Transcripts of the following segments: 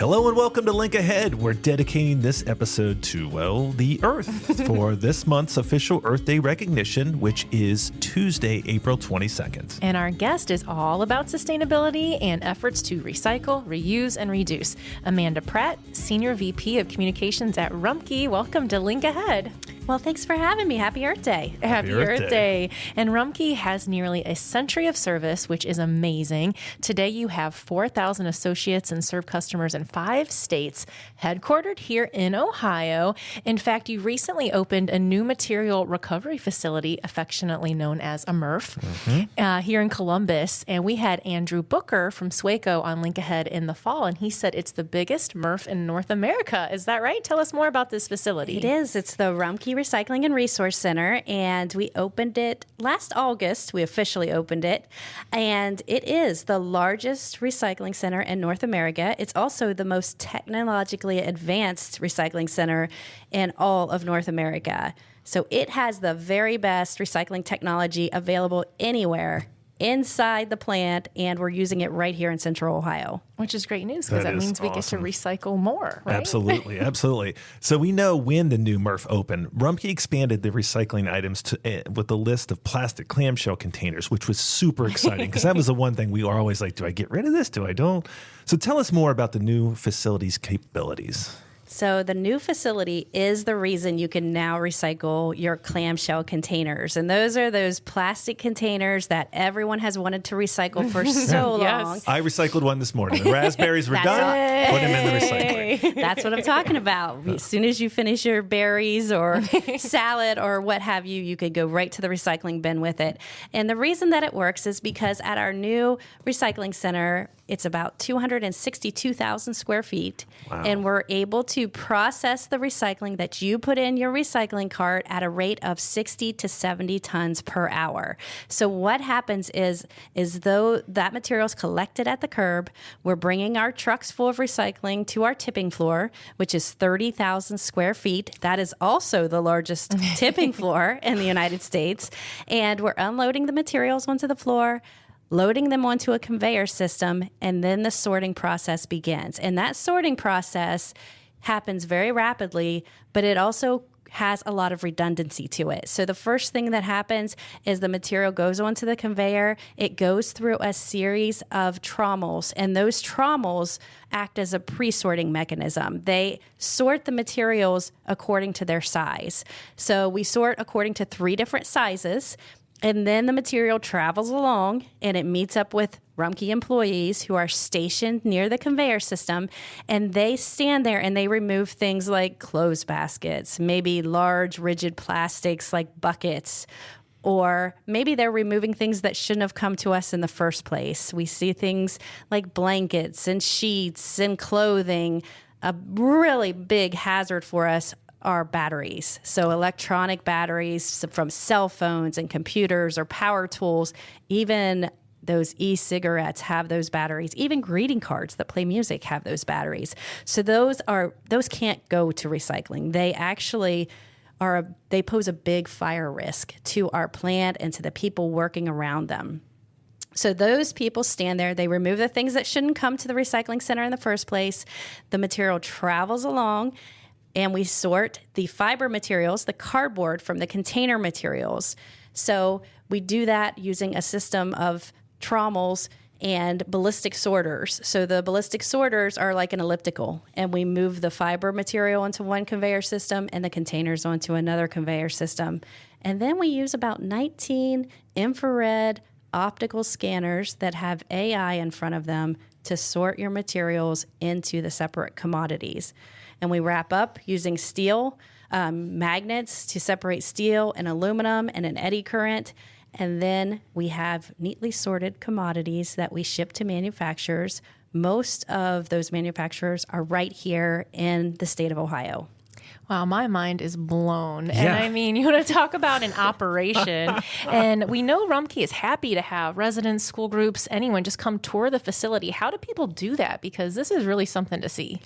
Hello and welcome to Link Ahead. We're dedicating this episode to, well, the Earth for this month's official Earth Day recognition, which is Tuesday, April 22nd. And our guest is all about sustainability and efforts to recycle, reuse, and reduce. Amanda Pratt, Senior VP of Communications at Rumpke. Welcome to Link Ahead. Well, thanks for having me. Happy Earth Day. Happy Earth Day. And Rumpke has nearly a century of service, which is amazing. Today, you have 4,000 associates and serve customers in 5 states, headquartered here in Ohio. In fact, you recently opened a new material recovery facility, affectionately known as a MRF, here in Columbus. And we had Andrew Booker from Swaco on Link Ahead in the fall, and he said it's the biggest MRF in North America. Is that right? Tell us more about this facility. It is. It's the Rumpke Recycling and Resource Center, and we opened it last August. We officially opened it, and it is the largest recycling center in North America. It's also the most technologically advanced recycling center in all of North America. So it has the very best recycling technology available anywhere inside the plant, and we're using it right here in Central Ohio. Which is great news because that means we get to recycle more, right? Absolutely, absolutely. So we know when the new MRF opened, Rumpke expanded the recycling items to with a list of plastic clamshell containers, which was super exciting because that was the one thing we were always like, do I get rid of this? Do I don't? So tell us more about the new facility's capabilities. So the new facility is the reason you can now recycle your clamshell containers. And those are those plastic containers that everyone has wanted to recycle for so long. I recycled one this morning. The raspberries were done. Put them in the recycling. That's what I'm talking about. As soon as you finish your berries or salad or what have you, you could go right to the recycling bin with it. And the reason that it works is because at our new recycling center, it's about 262,000 square feet, and we're able to process the recycling that you put in your recycling cart at a rate of 60 to 70 tons per hour. So what happens is though that material is collected at the curb, we're bringing our trucks full of recycling to our tipping floor, which is 30,000 square feet. That is also the largest tipping floor in the United States. And we're unloading the materials onto the floor, loading them onto a conveyor system, and then the sorting process begins. And that sorting process happens very rapidly, but it also has a lot of redundancy to it. So the first thing that happens is the material goes onto the conveyor. It goes through a series of trommels, and those trommels act as a pre-sorting mechanism. They sort the materials according to their size. So we sort according to 3 different sizes. And then the material travels along and it meets up with Rumpke employees who are stationed near the conveyor system, and they stand there and they remove things like clothes baskets, maybe large rigid plastics like buckets, or maybe they're removing things that shouldn't have come to us in the first place. We see things like blankets and sheets and clothing. A really big hazard for us are batteries. So electronic batteries from cell phones and computers or power tools, even those e-cigarettes have those batteries. Even greeting cards that play music have those batteries. So those can't go to recycling. They actually they pose a big fire risk to our plant and to the people working around them. So those people stand there, they remove the things that shouldn't come to the recycling center in the first place. The material travels along, and we sort the fiber materials, the cardboard, from the container materials. So we do that using a system of trommels and ballistic sorters. So the ballistic sorters are like an elliptical, and we move the fiber material into one conveyor system and the containers onto another conveyor system. And then we use about 19 infrared optical scanners that have AI in front of them to sort your materials into the separate commodities. And we wrap up using steel magnets to separate steel and aluminum and an eddy current. And then we have neatly sorted commodities that we ship to manufacturers. Most of those manufacturers are right here in the state of Ohio. Wow, my mind is blown. Yeah. And I mean, you want to talk about an operation. And we know Rumpke is happy to have residents, school groups, anyone just come tour the facility. How do people do that? Because this is really something to see.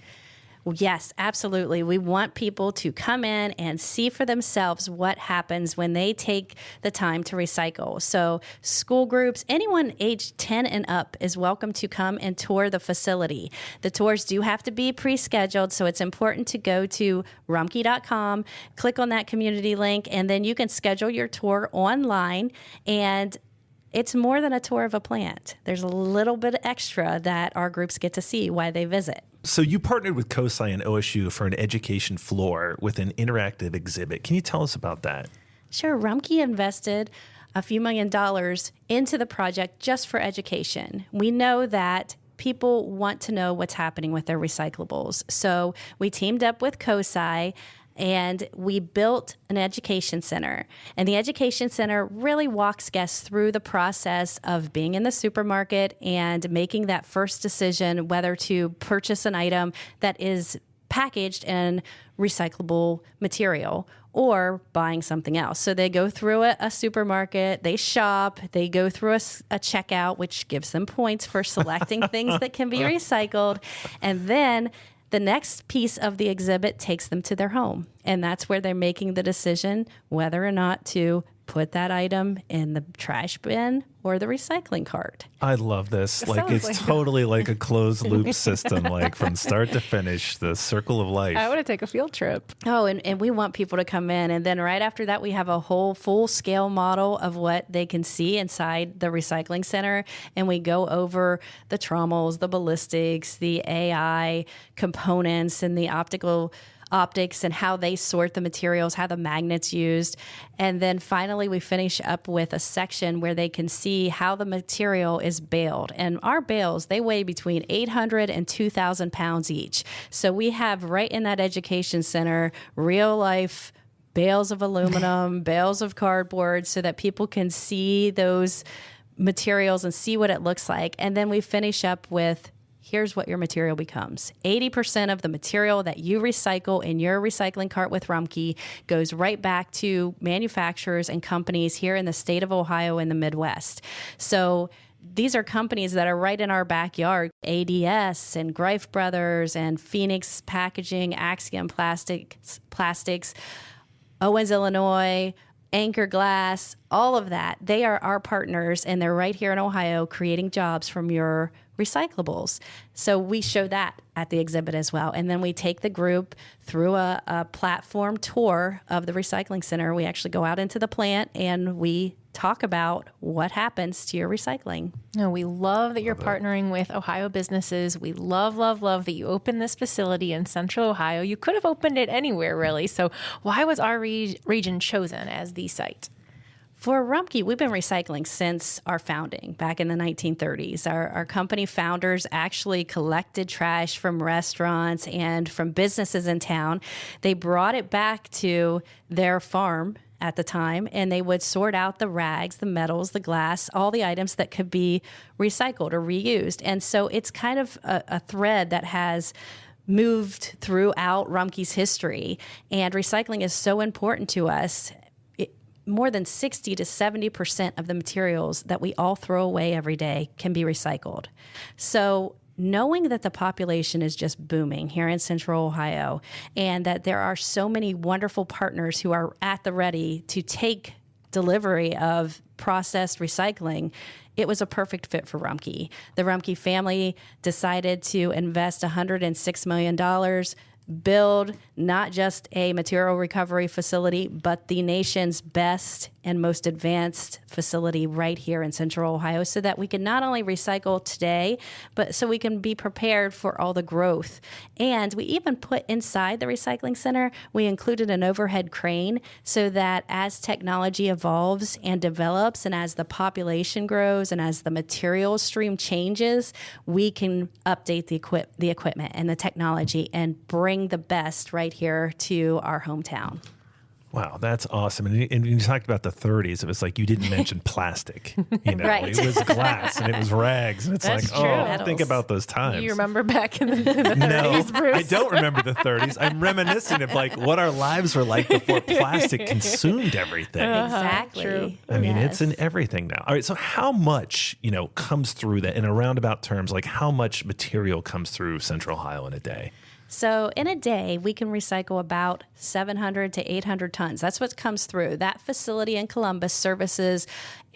Yes, absolutely. We want people to come in and see for themselves what happens when they take the time to recycle. So school groups, anyone aged 10 and up is welcome to come and tour the facility. The tours do have to be pre-scheduled, so it's important to go to rumpke.com, click on that community link, and then you can schedule your tour online. And it's more than a tour of a plant. There's a little bit extra that our groups get to see while they visit. So you partnered with COSI and OSU for an education floor with an interactive exhibit. Can you tell us about that? Sure. Rumpke invested a few $1,000,000 into the project just for education. We know that people want to know what's happening with their recyclables. So we teamed up with COSI and we built an education center. And the education center really walks guests through the process of being in the supermarket and making that first decision whether to purchase an item that is packaged in recyclable material or buying something else. So they go through a supermarket, they shop, they go through a checkout, which gives them points for selecting things that can be recycled. And then the next piece of the exhibit takes them to their home, and that's where they're making the decision whether or not to put that item in the trash bin or the recycling cart. I love this. It's like totally like a closed loop system, like from start to finish, the circle of life. I want to take a field trip. Oh, and we want people to come in. And then right after that, we have a whole full scale model of what they can see inside the recycling center. And we go over the trommels, the ballistics, the AI components, and the optics and how they sort the materials, how the magnets used. And then finally, we finish up with a section where they can see how the material is baled. And our bales, they weigh between 800 and 2,000 pounds each. So we have right in that education center, real life bales of aluminum, bales of cardboard, so that people can see those materials and see what it looks like. And then we finish up with, here's what your material becomes. 80% of the material that you recycle in your recycling cart with Rumpke goes right back to manufacturers and companies here in the state of Ohio and the Midwest. So these are companies that are right in our backyard. ADS and Greif Brothers and Phoenix Packaging, Axiom Plastics, Owens, Illinois, Anchor Glass, all of that. They are our partners, and they're right here in Ohio creating jobs from your recyclables. So we show that at the exhibit as well. And then we take the group through a platform tour of the recycling center. We actually go out into the plant and we talk about what happens to your recycling. No, we love that you're partnering with Ohio businesses. We love, love, love that you opened this facility in Central Ohio. You could have opened it anywhere, really. So why was our region chosen as the site? For Rumpke, we've been recycling since our founding back in the 1930s. Our company founders actually collected trash from restaurants and from businesses in town. They brought it back to their farm at the time, and they would sort out the rags, the metals, the glass, all the items that could be recycled or reused. And so it's kind of a thread that has moved throughout Rumpke's history, and recycling is so important to us. More than 60 to 70% of the materials that we all throw away every day can be recycled. So knowing that the population is just booming here in Central Ohio and that there are so many wonderful partners who are at the ready to take delivery of processed recycling, it was a perfect fit for Rumpke. The Rumpke family decided to invest $106 million, build not just a material recovery facility, but the nation's best and most advanced facility right here in Central Ohio, so that we can not only recycle today, but so we can be prepared for all the growth. And we even put inside the recycling center, we included an overhead crane so that as technology evolves and develops, and as the population grows, and as the material stream changes, we can update the equipment and the technology and bring the best right here to our hometown. Wow, that's awesome. And you talked about the 30s. It was like you didn't mention plastic. Right. It was glass and it was rags. And it's That's like, true. oh, think about those times. You remember back in the 30s, No, Bruce? I don't remember the 30s. I'm reminiscing of like what our lives were like before plastic consumed everything. Exactly. True. I mean, Yes. it's in everything now. All right, so how much, comes through that in a roundabout terms, like how much material comes through Central Ohio in a day? So in a day, we can recycle about 700 to 800 tons. That's what comes through. That facility in Columbus services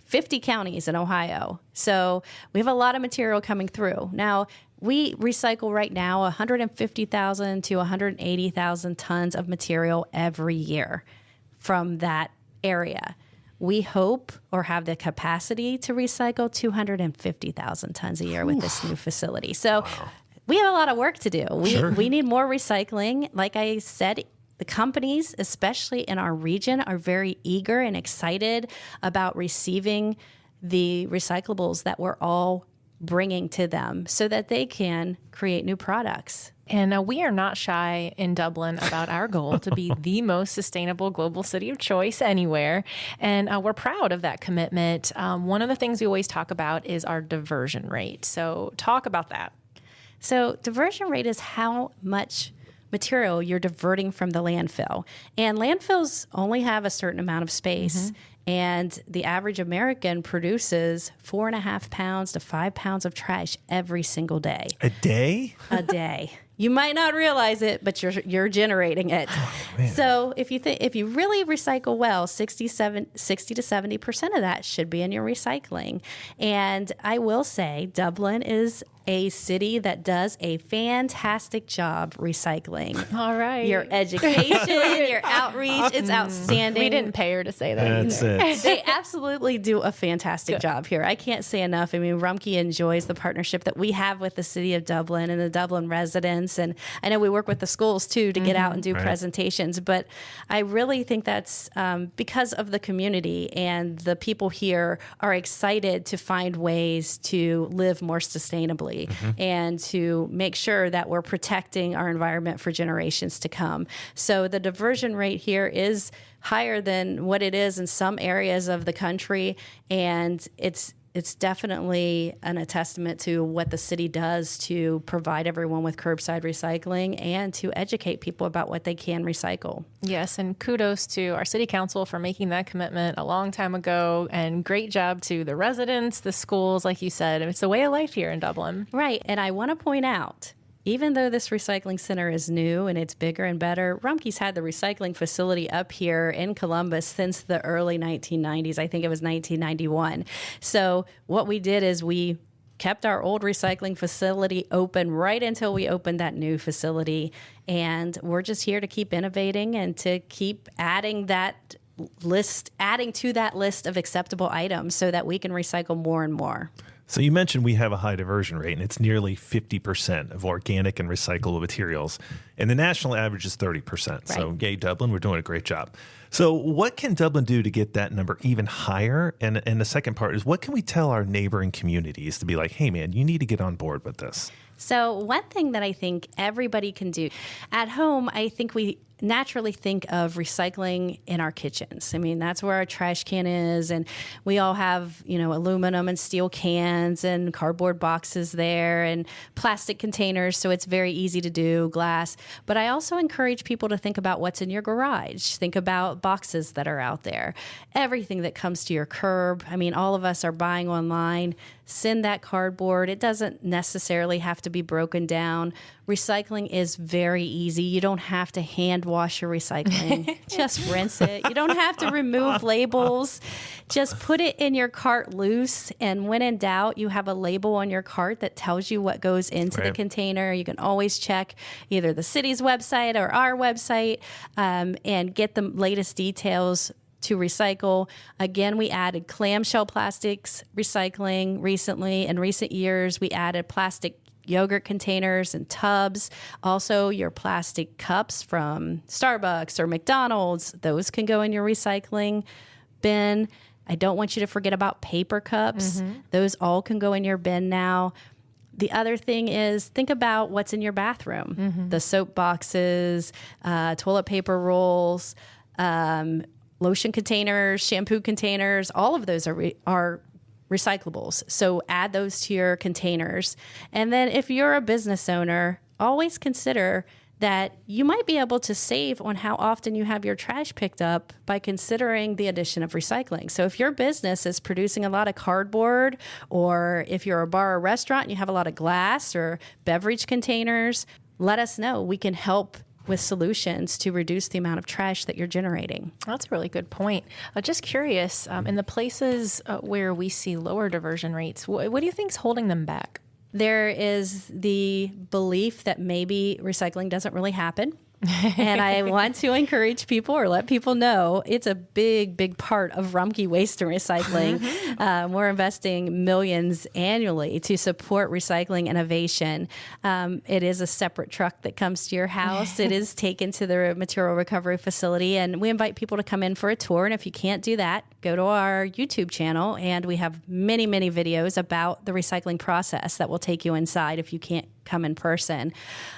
50 counties in Ohio. So we have a lot of material coming through. Now, we recycle right now 150,000 to 180,000 tons of material every year from that area. We hope or have the capacity to recycle 250,000 tons a year with this new facility. So we have a lot of work to do. We need more recycling. Like I said, the companies, especially in our region, are very eager and excited about receiving the recyclables that we're all bringing to them so that they can create new products. And we are not shy in Dublin about our goal to be the most sustainable global city of choice anywhere. And we're proud of that commitment. One of the things we always talk about is our diversion rate. So talk about that. So diversion rate is how much material you're diverting from the landfill. And landfills only have a certain amount of space. And the average American produces 4.5 pounds to 5 pounds of trash every single day. A day? A day. You might not realize it, but you're generating it. So if you really recycle well, 60 to 70% of that should be in your recycling. And I will say Dublin is a city that does a fantastic job recycling. All right. Your education, your outreach, it's outstanding. We didn't pay her to say that. That's it. They absolutely do a fantastic job here. I can't say enough. I mean, Rumpke enjoys the partnership that we have with the city of Dublin and the Dublin residents. And I know we work with the schools, too, to get out and do presentations. But I really think that's because of the community and the people here are excited to find ways to live more sustainably and to make sure that we're protecting our environment for generations to come. So the diversion rate here is higher than what it is in some areas of the country, and it's definitely a testament to what the city does to provide everyone with curbside recycling and to educate people about what they can recycle. Yes, and kudos to our city council for making that commitment a long time ago, and great job to the residents, the schools, like you said. It's a way of life here in Dublin. Right, and I want to point out, even though this recycling center is new and it's bigger and better, Rumpke's had the recycling facility up here in Columbus since the early 1990s. I think it was 1991. So what we did is we kept our old recycling facility open right until we opened that new facility. And we're just here to keep innovating and to keep adding to that list of acceptable items so that we can recycle more and more. So you mentioned we have a high diversion rate, and it's nearly 50% of organic and recyclable materials. And the national average is 30%. Right. So yay, Dublin, we're doing a great job. So what can Dublin do to get that number even higher? And the second part is, what can we tell our neighboring communities to be like, hey, man, you need to get on board with this? So one thing that I think everybody can do at home, I think we naturally think of recycling in our kitchens. I mean, that's where our trash can is, and we all have, aluminum and steel cans and cardboard boxes there and plastic containers, so it's very easy to do, glass. But I also encourage people to think about what's in your garage. Think about boxes that are out there. Everything that comes to your curb. I mean, all of us are buying online. Send that cardboard. It doesn't necessarily have to be broken down. Recycling is very easy. You don't have to hand wash your recycling. Just rinse it. You don't have to remove labels. Just put it in your cart loose. And when in doubt, you have a label on your cart that tells you what goes into the container. You can always check either the city's website or our website and get the latest details to recycle. Again, we added clamshell plastics recycling recently. In recent years, we added plastic yogurt containers and tubs. Also, your plastic cups from Starbucks or McDonald's, those can go in your recycling bin. I don't want you to forget about paper cups. Those all can go in your bin now. The other thing is, think about what's in your bathroom. The soap boxes, toilet paper rolls, lotion containers, shampoo containers, all of those are recyclables. So add those to your containers. And then if you're a business owner, always consider that you might be able to save on how often you have your trash picked up by considering the addition of recycling. So if your business is producing a lot of cardboard, or if you're a bar or restaurant and you have a lot of glass or beverage containers, let us know. We can help with solutions to reduce the amount of trash that you're generating. That's a really good point. Just curious, in the places where we see lower diversion rates, what do you think is holding them back? There is the belief that maybe recycling doesn't really happen. And I want to encourage people or let people know it's a big, big part of Rumpke Waste and Recycling. We're investing millions annually to support recycling innovation. It is a separate truck that comes to your house. It is taken to the material recovery facility, and we invite people to come in for a tour. And if you can't do that, go to our YouTube channel, and we have many, many videos about the recycling process that will take you inside if you can't come in person.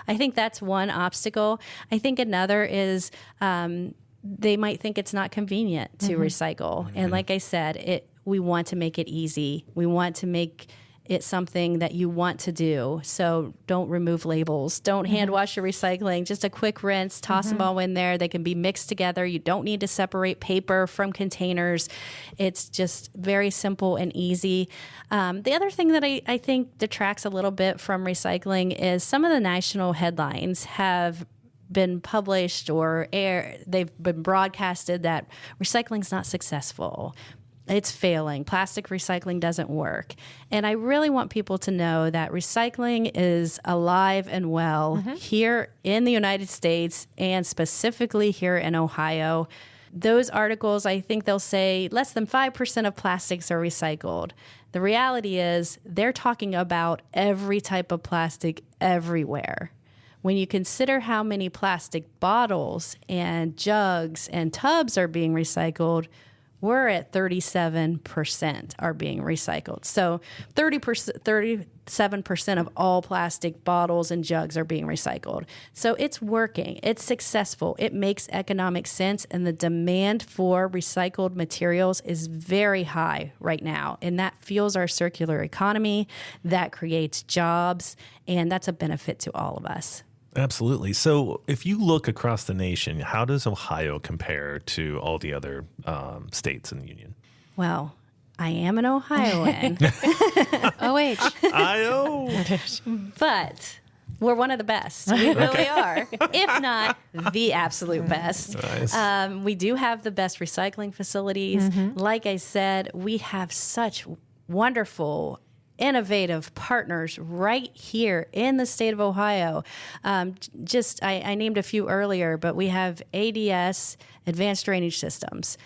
I think that's one obstacle. I think another is they might think it's not convenient to recycle. And like I said, we want to make it easy. We want to make it something that you want to do. So don't remove labels. Don't hand wash your recycling. Just a quick rinse, toss them all in there. They can be mixed together. You don't need to separate paper from containers. It's just very simple and easy. The other thing that I think detracts a little bit from recycling is some of the national headlines have been published or they've been broadcasted that recycling's not successful. It's failing. Plastic recycling doesn't work. And I really want people to know that recycling is alive and well here in the United States and specifically here in Ohio. Those articles, I think they'll say less than 5% of plastics are recycled. The reality is they're talking about every type of plastic everywhere. When you consider how many plastic bottles and jugs and tubs are being recycled, we're at 37% are being recycled. So 37% of all plastic bottles and jugs are being recycled. So it's working. It's successful. It makes economic sense. And the demand for recycled materials is very high right now. And that fuels our circular economy. That creates jobs. And that's a benefit to all of us. Absolutely. So if you look across the nation, how does Ohio compare to all the other states in the union? Well, I am an Ohioan. OH. I-O. But we're one of the best. We really are, if not the absolute best. Nice. We do have the best recycling facilities. Like I said, we have such wonderful innovative partners right here in the state of Ohio. I named a few earlier, but we have ADS, Advanced Drainage Systems.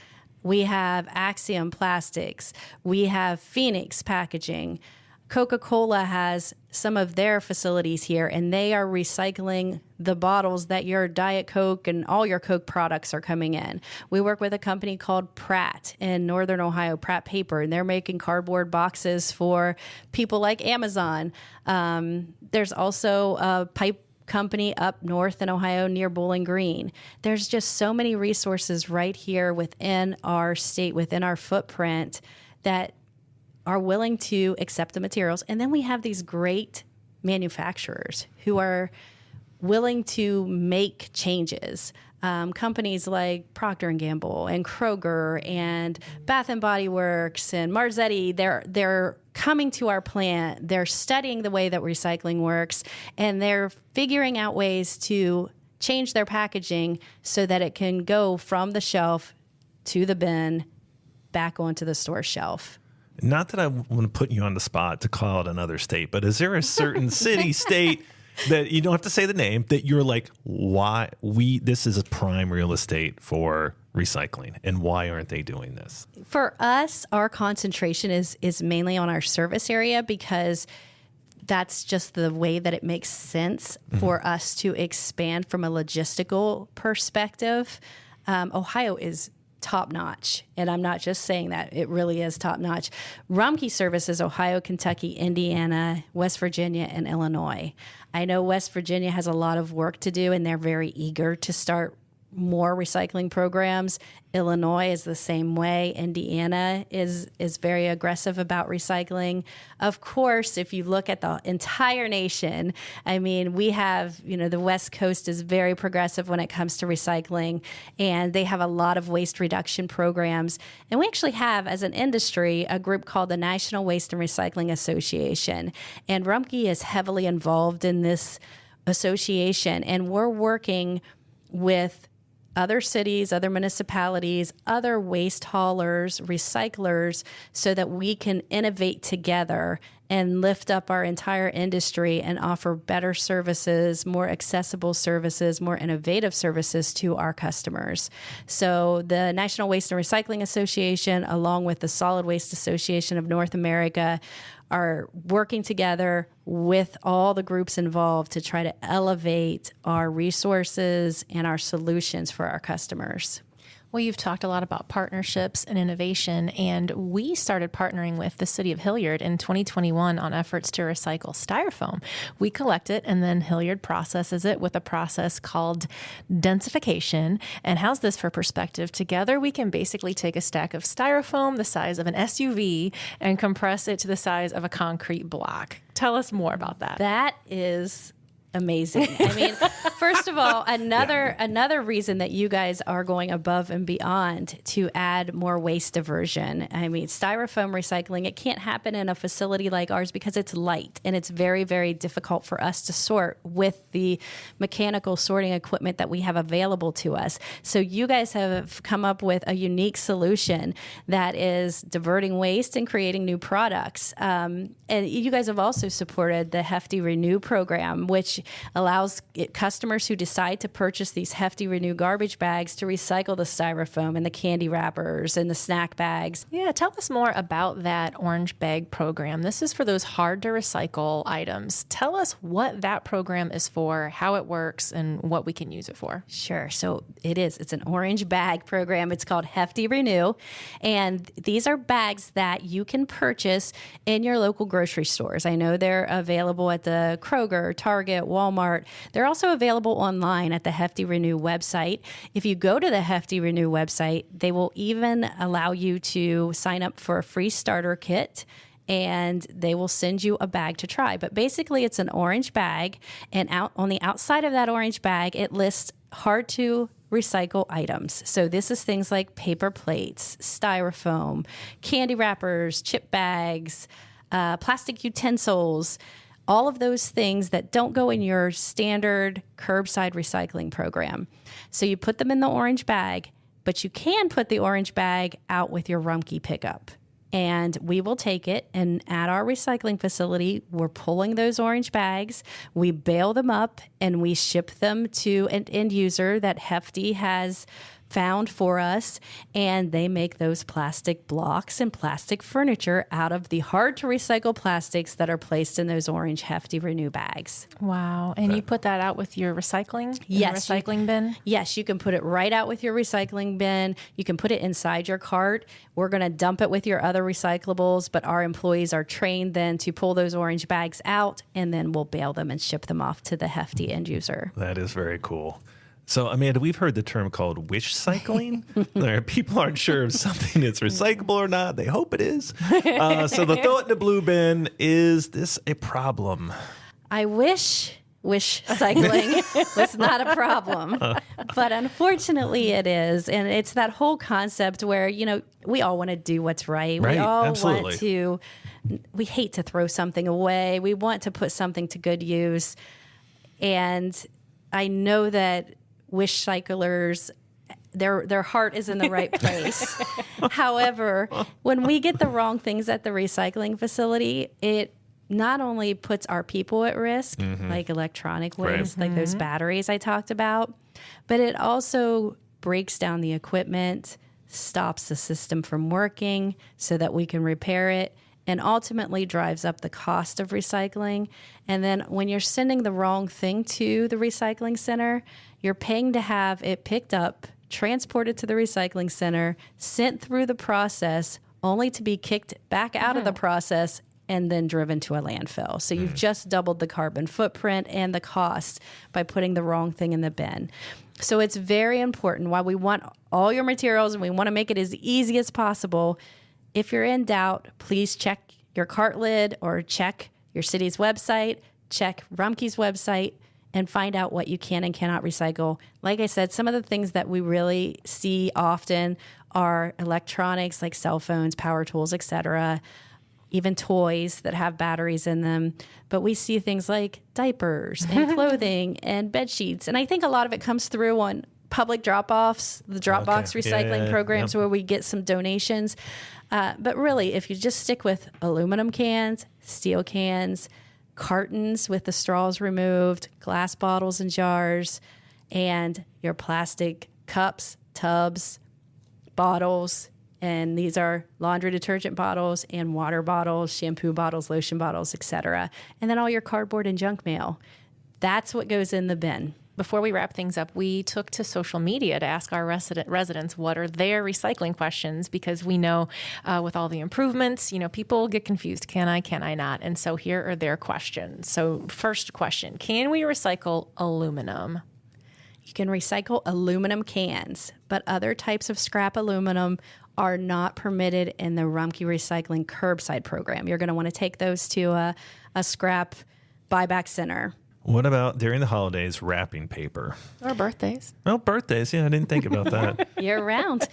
We have Axiom Plastics. We have Phoenix Packaging. Coca-Cola has some of their facilities here, and they are recycling the bottles that your Diet Coke and all your Coke products are coming in. We work with a company called Pratt in Northern Ohio, Pratt Paper, and they're making cardboard boxes for people like Amazon. There's also a pipe company up north in Ohio near Bowling Green. There's just so many resources right here within our state, within our footprint, that are willing to accept the materials. And then we have these great manufacturers who are willing to make changes. Companies like Procter & Gamble and Kroger and Bath & Body Works and Marzetti, they're coming to our plant. They're studying the way that recycling works, and they're figuring out ways to change their packaging so that it can go from the shelf to the bin back onto the store shelf. Not that I want to put you on the spot to call out another state, but is there a certain city, state that you don't have to say the name that you're like, why this is a prime real estate for recycling, and why aren't they doing this? For us, our concentration is mainly on our service area because that's just the way that it makes sense for us to expand from a logistical perspective. Ohio is top notch. And I'm not just saying that, it really is top notch. Rumpke services Ohio, Kentucky, Indiana, West Virginia, and Illinois. I know West Virginia has a lot of work to do, and they're very eager to start more recycling programs. Illinois is the same way. Indiana is very aggressive about recycling. Of course, if you look at the entire nation, I mean, we have, the West Coast is very progressive when it comes to recycling, and they have a lot of waste reduction programs. And we actually have, as an industry, a group called the National Waste and Recycling Association. And Rumpke is heavily involved in this association, and we're working with other cities, other municipalities, other waste haulers, recyclers, so that we can innovate together and lift up our entire industry and offer better services, more accessible services, more innovative services to our customers. So the National Waste and Recycling Association, along with the Solid Waste Association of North America, are working together with all the groups involved to try to elevate our resources and our solutions for our customers. Well, you've talked a lot about partnerships and innovation, and we started partnering with the city of Hilliard in 2021 on efforts to recycle styrofoam. We collect it, and then Hilliard processes it with a process called densification. And how's this for perspective? Together, we can basically take a stack of styrofoam the size of an SUV and compress it to the size of a concrete block. Tell us more about that. That is amazing. I mean, first of all, another reason that you guys are going above and beyond to add more waste diversion. I mean, styrofoam recycling, it can't happen in a facility like ours because it's light and it's very, very difficult for us to sort with the mechanical sorting equipment that we have available to us. So you guys have come up with a unique solution that is diverting waste and creating new products. And you guys have also supported the Hefty Renew program, which allows customers who decide to purchase these Hefty Renew garbage bags to recycle the styrofoam and the candy wrappers and the snack bags. Yeah, tell us more about that orange bag program. This is for those hard to recycle items. Tell us what that program is for, how it works, and what we can use it for. Sure. So it's an orange bag program. It's called Hefty Renew. And these are bags that you can purchase in your local grocery stores. I know they're available at the Kroger, Target, Walmart. They're also available online at the Hefty Renew website. If you go to the Hefty Renew website, they will even allow you to sign up for a free starter kit, and they will send you a bag to try. But basically, it's an orange bag, and out on the outside of that orange bag, it lists hard to recycle items. So this is things like paper plates, styrofoam, candy wrappers, chip bags, plastic utensils, all of those things that don't go in your standard curbside recycling program. So you put them in the orange bag, but you can put the orange bag out with your Rumpke pickup. And we will take it, and at our recycling facility, we're pulling those orange bags, we bale them up, and we ship them to an end user that Hefty has found for us, and they make those plastic blocks and plastic furniture out of the hard to recycle plastics that are placed in those orange Hefty Renew bags. Wow. And you put that out with your recycling? Yes. Your recycling bin? Yes, you can put it right out with your recycling bin. You can put it inside your cart. We're going to dump it with your other recyclables, but our employees are trained then to pull those orange bags out, and then we'll bale them and ship them off to the Hefty end user. That is very cool. So, Amanda, we've heard the term called wish cycling. People aren't sure if something is recyclable or not. They hope it is. So the throw it in the blue bin, is this a problem? I wish cycling was not a problem, but unfortunately it is. And it's that whole concept where, we all want to do what's right. Right, We all absolutely. we hate to throw something away. We want to put something to good use. And I know that wish cyclers, their heart is in the right place. However, when we get the wrong things at the recycling facility, it not only puts our people at risk, like electronic waste, like those batteries I talked about, but it also breaks down the equipment, stops the system from working so that we can repair it, and ultimately drives up the cost of recycling. And then when you're sending the wrong thing to the recycling center, you're paying to have it picked up, transported to the recycling center, sent through the process, only to be kicked back out of the process and then driven to a landfill. So you've just doubled the carbon footprint and the cost by putting the wrong thing in the bin. So it's very important. While we want all your materials and we want to make it as easy as possible, if you're in doubt, please check your cart lid or check your city's website, check Rumpke's website, and find out what you can and cannot recycle. Like I said, some of the things that we really see often are electronics like cell phones, power tools, etc. even toys that have batteries in them. But we see things like diapers and clothing and bed sheets. And I think a lot of it comes through on public drop-offs, the Dropbox recycling programs where we get some donations. But really, if you just stick with aluminum cans, steel cans, cartons with the straws removed, glass bottles and jars, and your plastic cups, tubs, bottles, and these are laundry detergent bottles and water bottles, shampoo bottles, lotion bottles, etc. And then all your cardboard and junk mail. That's what goes in the bin. Before we wrap things up, we took to social media to ask our residents what are their recycling questions, because we know with all the improvements, people get confused. Can I not? And so here are their questions. So first question, can we recycle aluminum? You can recycle aluminum cans, but other types of scrap aluminum are not permitted in the Rumpke Recycling Curbside Program. You're going to want to take those to a scrap buyback center. What about during the holidays, wrapping paper? Or birthdays. Well, birthdays. Yeah, I didn't think about that. Year round.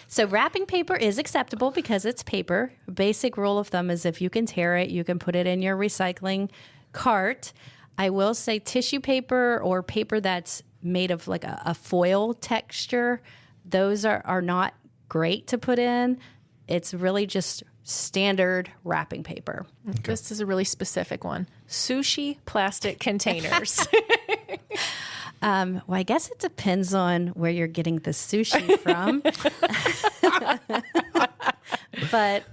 So wrapping paper is acceptable because it's paper. Basic rule of thumb is if you can tear it, you can put it in your recycling cart. I will say tissue paper or paper that's made of like a foil texture, those are not great to put in. It's really just standard wrapping paper. Okay. This is a really specific one. Sushi plastic containers. Well, I guess it depends on where you're getting the sushi from. But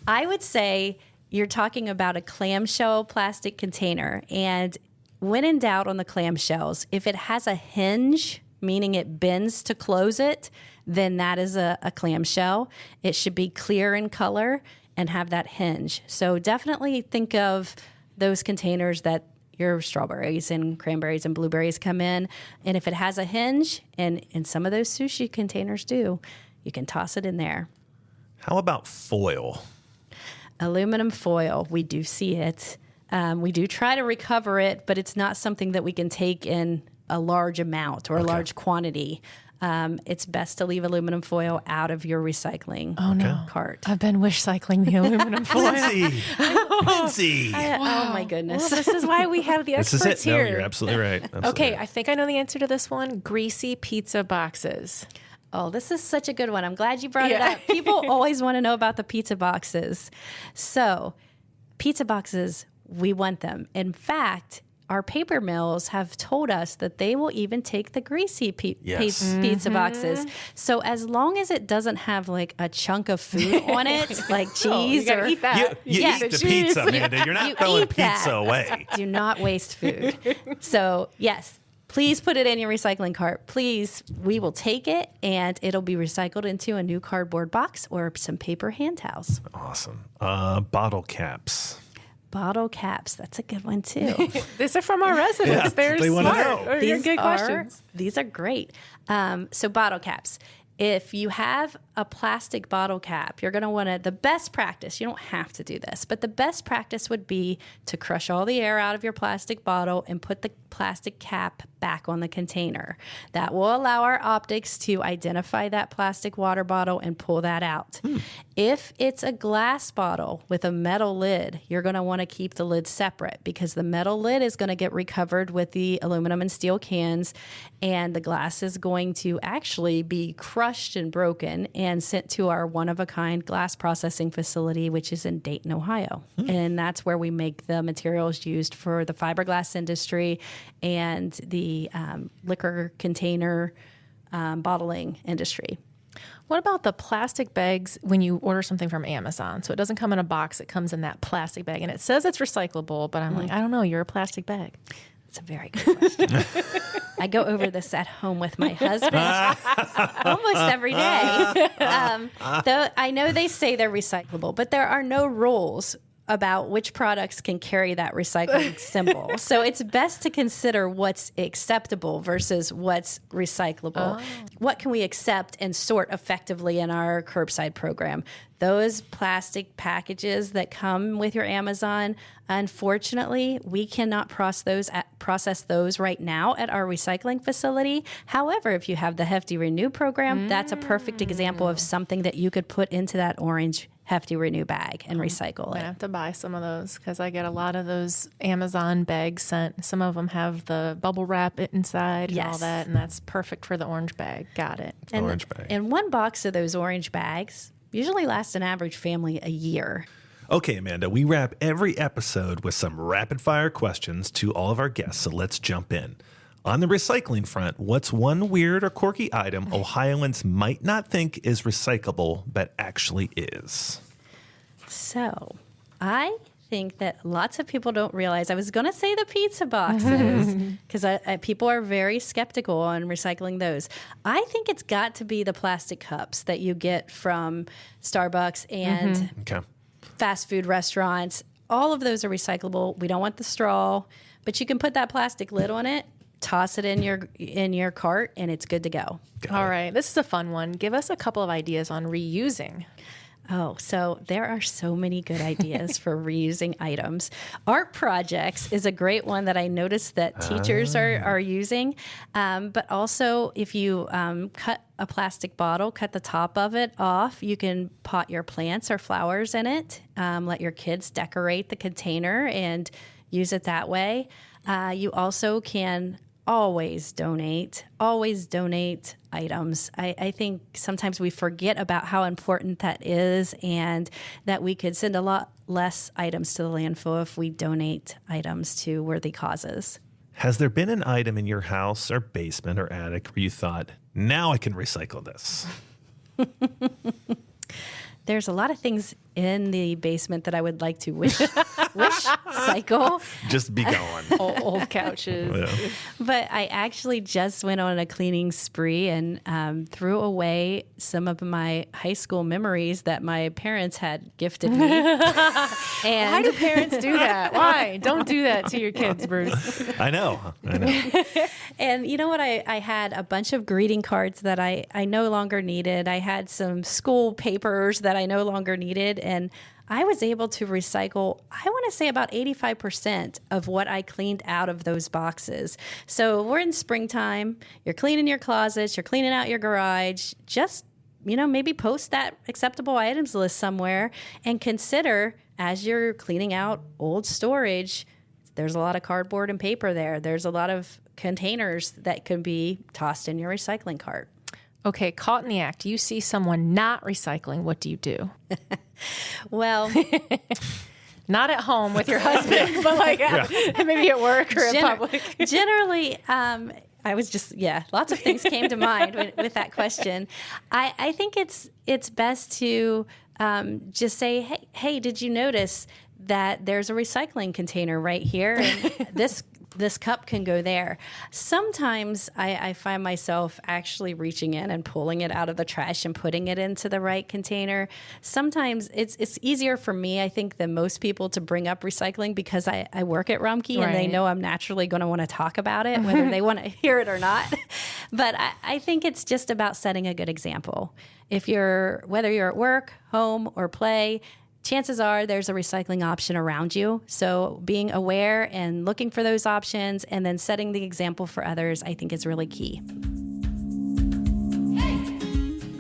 I would say you're talking about a clamshell plastic container. And when in doubt on the clamshells, if it has a hinge, meaning it bends to close it, then that is a clamshell. It should be clear in color and have that hinge. So definitely think of those containers that your strawberries and cranberries and blueberries come in. And if it has a hinge, and some of those sushi containers do, you can toss it in there. How about foil? Aluminum foil, we do see it. We do try to recover it, but it's not something that we can take in a large amount or a large quantity. It's best to leave aluminum foil out of your recycling cart. I've been wish cycling the aluminum foil. Lindsay. Oh my goodness. Well, this is why we have the experts This is it. here. No, you're absolutely right. Absolutely Okay, right. I think I know the answer to this one. Greasy pizza boxes. Oh, this is such a good one. I'm glad you brought it up. People always want to know about the pizza boxes. So, pizza boxes, we want them. In fact, our paper mills have told us that they will even take the greasy pizza boxes. So as long as it doesn't have like a chunk of food on it, like cheese you or eat that. You eat the pizza, Amanda. You're not throwing pizza away. Do not waste food. So yes, please put it in your recycling cart. Please, we will take it and it'll be recycled into a new cardboard box or some paper hand towels. Awesome. Bottle caps. Bottle caps. That's a good one too. These are from our residents. Yeah, They're they wanna smart. know. These are good questions. These are great. So bottle caps. If you have a plastic bottle cap, you're going to want to, the best practice, you don't have to do this, but the best practice would be to crush all the air out of your plastic bottle and put the plastic cap back on the container. That will allow our optics to identify that plastic water bottle and pull that out. If it's a glass bottle with a metal lid, you're going to want to keep the lid separate because the metal lid is going to get recovered with the aluminum and steel cans, and the glass is going to actually be crushed and broken and sent to our one-of-a-kind glass processing facility, which is in Dayton, Ohio. And that's where we make the materials used for the fiberglass industry and the liquor container bottling industry. What about the plastic bags when you order something from Amazon? So it doesn't come in a box, it comes in that plastic bag. And it says it's recyclable, but I'm like, I don't know, you're a plastic bag. It's a very good question. I go over this at home with my husband almost every day. Though I know they say they're recyclable, but there are no rules about which products can carry that recycling symbol. So it's best to consider what's acceptable versus what's recyclable. What can we accept and sort effectively in our curbside program? those plastic packages that come with your Amazon, unfortunately, we cannot process those right now at our recycling facility. However, if you have the Hefty Renew program, that's a perfect example of something that you could put into that orange Hefty Renew bag and recycle I it. have to buy some of those because I get a lot of those Amazon bags sent. Some of them have the bubble wrap inside and all Yes. that, and that's perfect for the orange bag. Got it. Orange bag. And one box of those orange bags usually lasts an average family a year. Okay, Amanda, we wrap every episode with some rapid fire questions to all of our guests, so let's jump in. On the recycling front, what's one weird or quirky item Ohioans might not think is recyclable but actually is? So, I think that lots of people don't realize. I was going to say the pizza boxes because people are very skeptical on recycling those. I think it's got to be the plastic cups that you get from Starbucks and Okay. fast food restaurants. All of those are recyclable. We don't want the straw, but you can put that plastic lid on it, toss it in your cart, and it's good to go. All right. This is a fun one. Give us a couple of ideas on reusing. Oh, so there are so many good ideas for reusing items. Art projects is a great one that I noticed that teachers are using. But also, if you cut a plastic bottle, cut the top of it off, you can pot your plants or flowers in it. Let your kids decorate the container and use it that way. You also can always donate items. I think sometimes we forget about how important that is and that we could send a lot less items to the landfill if we donate items to worthy causes. Has there been an item in your house or basement or attic where you thought, now I can recycle this? There's a lot of things in the basement that I would like to wish cycle. Just be going. Old couches. Yeah. But I actually just went on a cleaning spree and threw away some of my high school memories that my parents had gifted me. Why do parents do that? Why? Don't do that to your kids, Bruce. I know. And you know what? I had a bunch of greeting cards that I no longer needed. I had some school papers that I no longer needed. And I was able to recycle, I want to say about 85% of what I cleaned out of those boxes. So we're in springtime. You're cleaning your closets. You're cleaning out your garage. Just, maybe post that acceptable items list somewhere and consider as you're cleaning out old storage, there's a lot of cardboard and paper there. There's a lot of containers that could be tossed in your recycling cart. Okay, caught in the act. You see someone not recycling. What do you do? Well, not at home with your husband, but maybe at work or in public. Generally, lots of things came to mind with that question. I think it's best to just say, hey, did you notice that there's a recycling container right here? And this cup can go there. Sometimes I find myself actually reaching in and pulling it out of the trash and putting it into the right container. Sometimes it's easier for me, I think, than most people to bring up recycling because I work at Rumpke and they know I'm naturally going to want to talk about it, whether they want to hear it or not. But I think it's just about setting a good example. Whether you're at work, home, or play, chances are there's a recycling option around you. So being aware and looking for those options and then setting the example for others, I think is really key.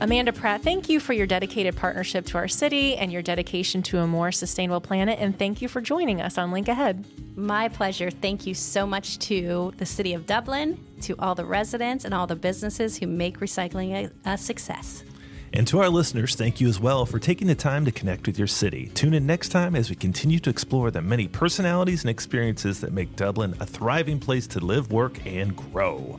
Amanda Pratt, thank you for your dedicated partnership to our city and your dedication to a more sustainable planet. And thank you for joining us on Link Ahead. My pleasure. Thank you so much to the city of Dublin, to all the residents and all the businesses who make recycling a success. And to our listeners, thank you as well for taking the time to connect with your city. Tune in next time as we continue to explore the many personalities and experiences that make Dublin a thriving place to live, work, and grow.